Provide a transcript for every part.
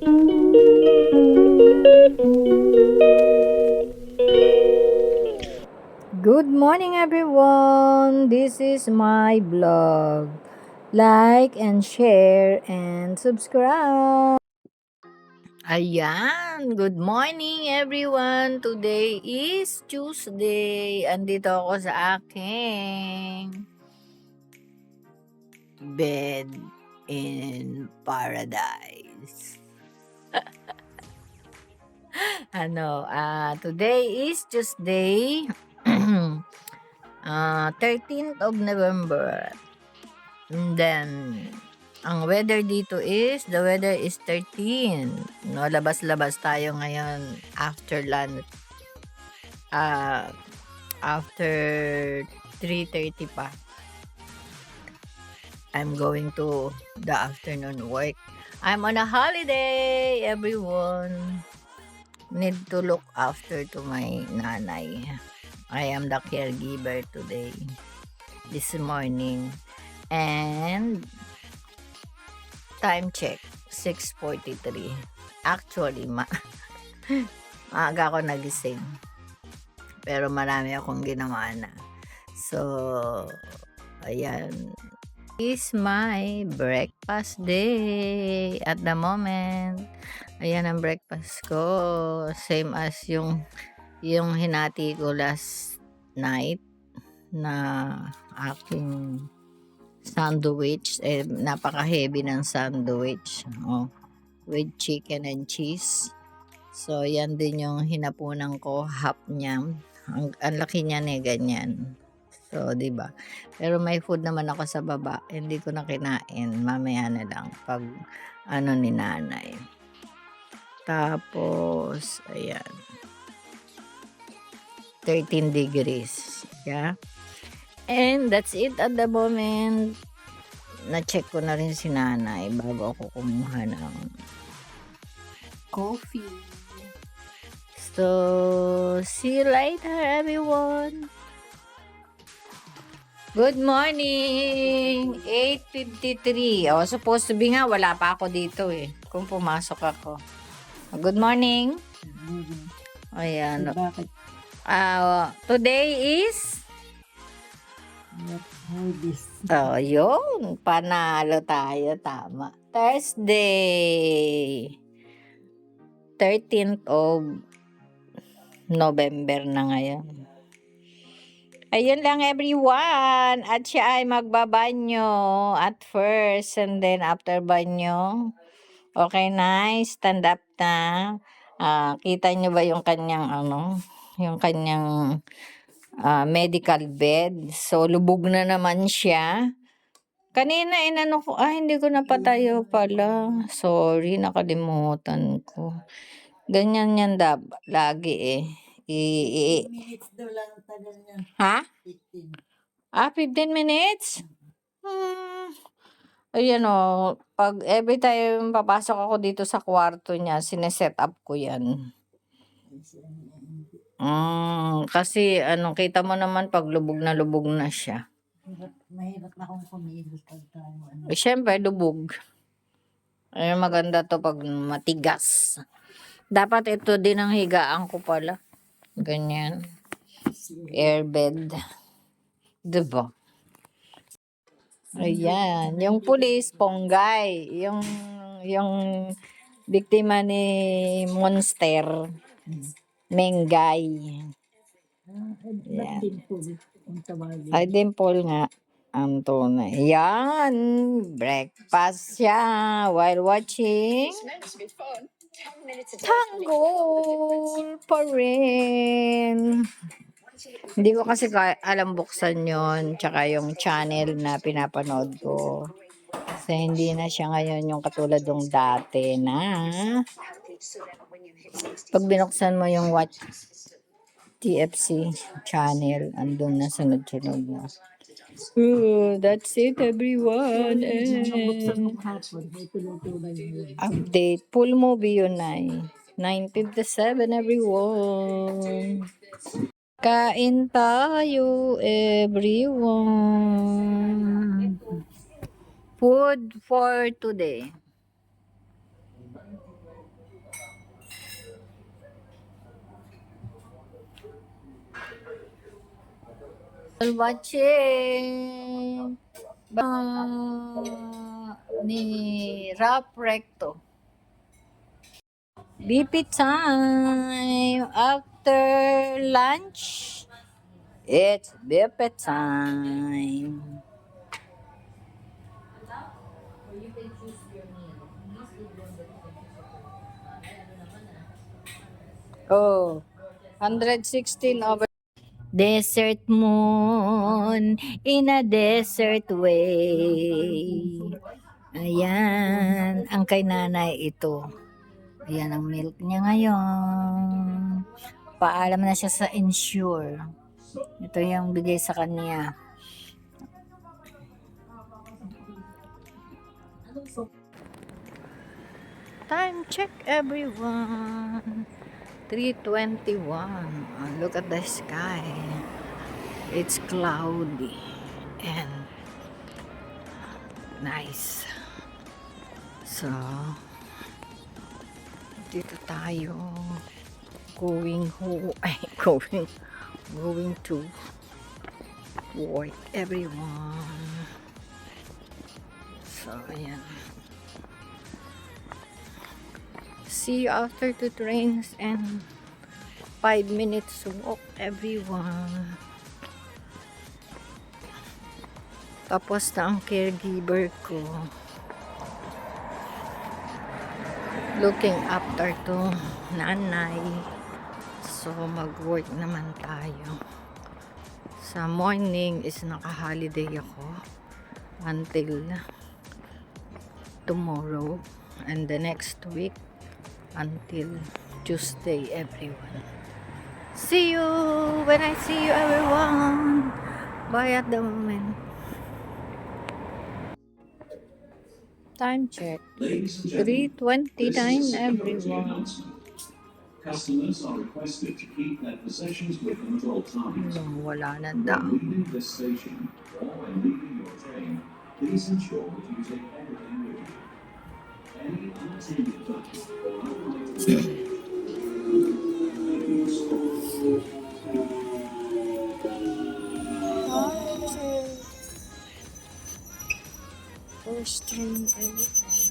Good morning everyone! This is my vlog. Like and share and subscribe. Ayan, good morning everyone. Today is Tuesday. Andito ako sa aking bed in paradise. Today is Tuesday. 13th of November. And then, ang weather dito is, the weather is 13. No, labas-labas tayo ngayon after lunch. After 3:30 pa. I'm going to the afternoon work. I'm on a holiday, everyone. Need to look after to my nanay. I am the caregiver today, this morning. And time check, 6:43. Actually, maaga ako nagising. Pero marami akong ginawa na. So, ayan. Is my breakfast day at the moment. Ayan ang breakfast ko. Same as yung hinati ko last night na aking sandwich. Napaka-heavy ng sandwich. With chicken and cheese. So, yan din yung hinapunan ko. Half niya. Ang laki niya ganyan. So, di ba? Pero may food naman ako sa baba. Hindi ko na kinain. Mamaya na lang pag ni nanay. Tapos, ayan. 13 degrees. Yeah. And that's it at the moment. Na-check ko na rin si nanay bago ako kumuha ng coffee. So, see you later everyone. Good morning! 8:53. Supposed to be nga, wala pa ako dito kung pumasok ako. Good morning. Ayan. Today is? Yun. Panalo tayo. Tama. Thursday. 13th of November na ngayon. Ayun lang everyone. At siya ay magbabanyo at first and then after banyo. Okay, nice. Stand up na. Kita nyo ba yung kanyang yung kanyang medical bed. So, lubog na naman siya. Kanina inano ko, hindi ko napatayo pala. Sorry, nakalimutan ko. Ganyan yan lagi minutes daw lang ang tagal niya. Ha? 15. 15 minutes? Ayan pag every time papasok ako dito sa kwarto niya, sineset up ko yan. Kasi kita mo naman pag lubog na siya. Mahirap na akong kumilos pag tayo. Siyempre, lubog. Ay, maganda to pag matigas. Dapat ito din ang higaan ko pala. Ganyan. Airbed. Diba? Ayan. Yung pulis, Ponggay. Yung biktima ni Monster. Mengay. Yan. Ay, Dimple nga. Ang tunay. Yan. Breakfast siya while watching Tanggol pa rin. Hindi ko kasi alam buksan yon, tsaka yung channel na pinapanood ko. Kasi hindi na siya ngayon yung katulad ng dati na pag binuksan mo yung watch TFC channel, andun na sunod-sunod na. That's it everyone. Update. Full movie yun ay 9:57 everyone. Kain tayo everyone. Food for today. Watching ni Rap Recto. BP time after lunch. It's BP time. Oh, 116 over desert moon in a desert way. Ayan, ang kay nanay ito. Ayan ang milk niya ngayon. Paalam na siya sa insure. Ito yung bigay sa kanya. Time check everyone. 3:21. Look at the sky. It's cloudy and nice. So, dito tayo going to work everyone. So, ayan. See you after 2 trains and 5 minutes walk everyone. Tapos na ang caregiver ko. Looking after to nanay. So mag-work naman tayo. Sa morning is naka-holiday ako until tomorrow and the next week until Tuesday everyone. See you when I see you everyone. Bye at the moment. Time check. 3:29 everyone. Customers are requested to keep their possessions within control times. Wala na When daw. leaving this station or when leaving your train, please ensure that you take everything with you. Any unattended bags or other items may be stored. First train everything.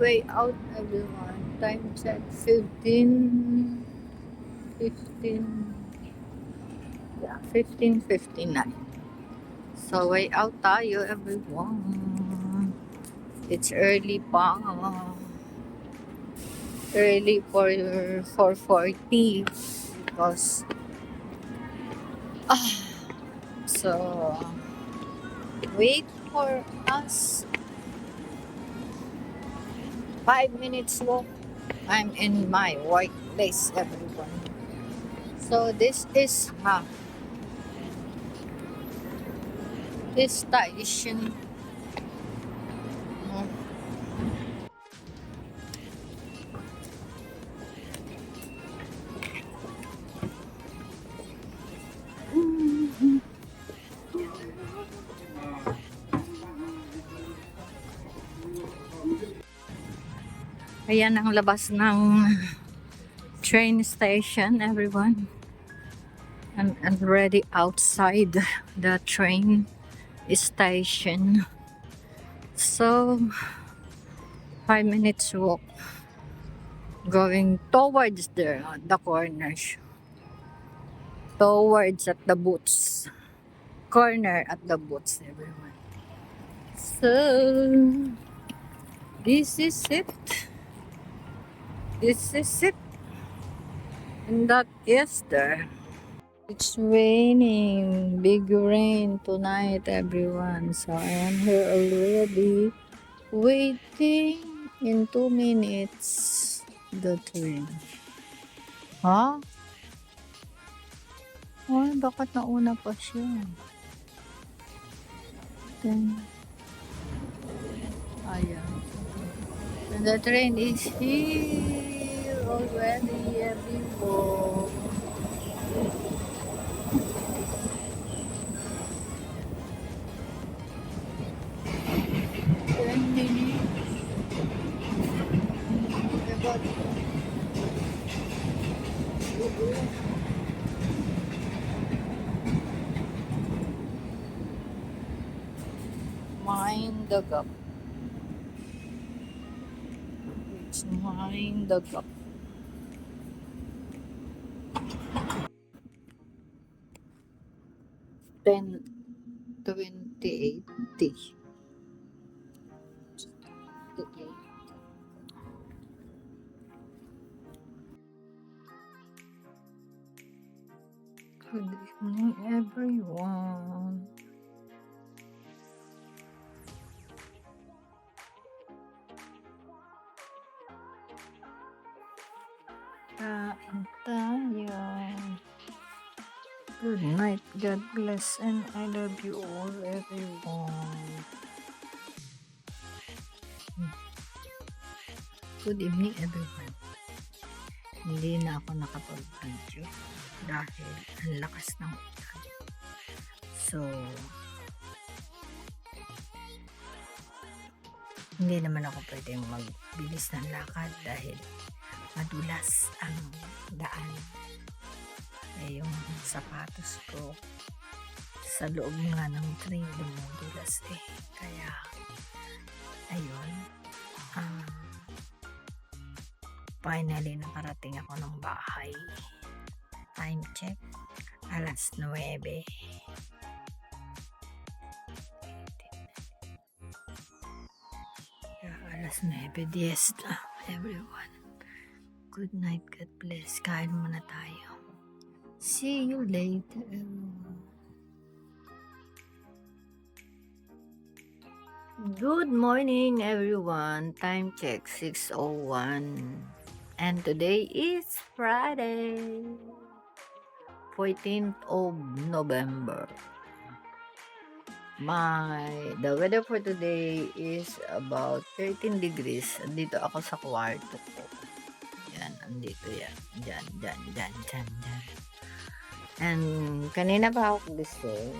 Way out everyone. Time check 15:59. So way out tayo everyone. It's early pa. Early for 4:40 because so wait for us. 5 minutes walk. I'm in my workplace everyone. So this is this station. Ayan ang labas ng train station everyone. I'm already outside the train station. So 5 minutes walk going towards the corners. Towards at the booths. Corner at the booths everyone. So this is it. This is it. And that is there. It's raining. Big rain tonight, everyone. So I am here already. Waiting in 2 minutes. The train. Ha? Ay, bakit nauna pa siya? Then, ayan. And the train is here already, everyone. Mind the gap. It's mind the gap. Ten 2080. Good evening, everyone. Kain tayo. Good night. God bless and I love you all, everyone. Good evening, everyone. Hindi na ako nakapag-video dahil ang lakas ng ulan. So, hindi naman ako pwedeng magbilis ng lakad dahil madulas ang daan. Yung sapatos ko sa loob nga ng train dumudulas kaya ayun, finally nakarating ako ng bahay. Time check, alas 9. Alas 9:10 na, everyone. Good night, God bless. Kain muna tayo. See you later. Good morning, everyone. Time check 6:01. And today is Friday, 14th of November. The weather for today is about 13 degrees. Dito ako sa kwarto ko. Yan, andito yan. Diyan. And kanina pa ako gising.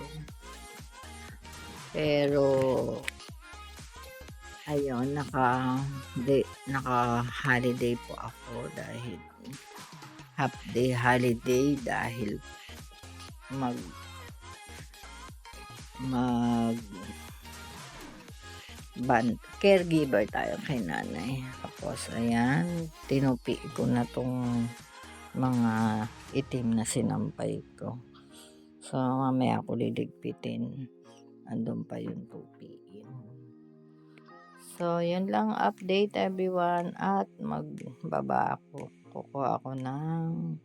Pero ayun, naka-holiday po ako dahil half day holiday dahil caregiver tayo kay nanay. Tapos ayan, tinupi ko na tong mga itim na sinampay ko. So mamaya ako liligpitin. Andun pa yung tupiin. So yun lang update, everyone, at magbaba ako. Kukuha ako ng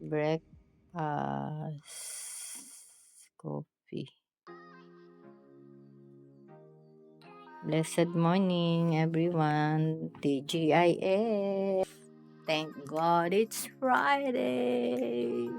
breakfast coffee. Blessed morning, everyone. TGIF. Thank God it's Friday.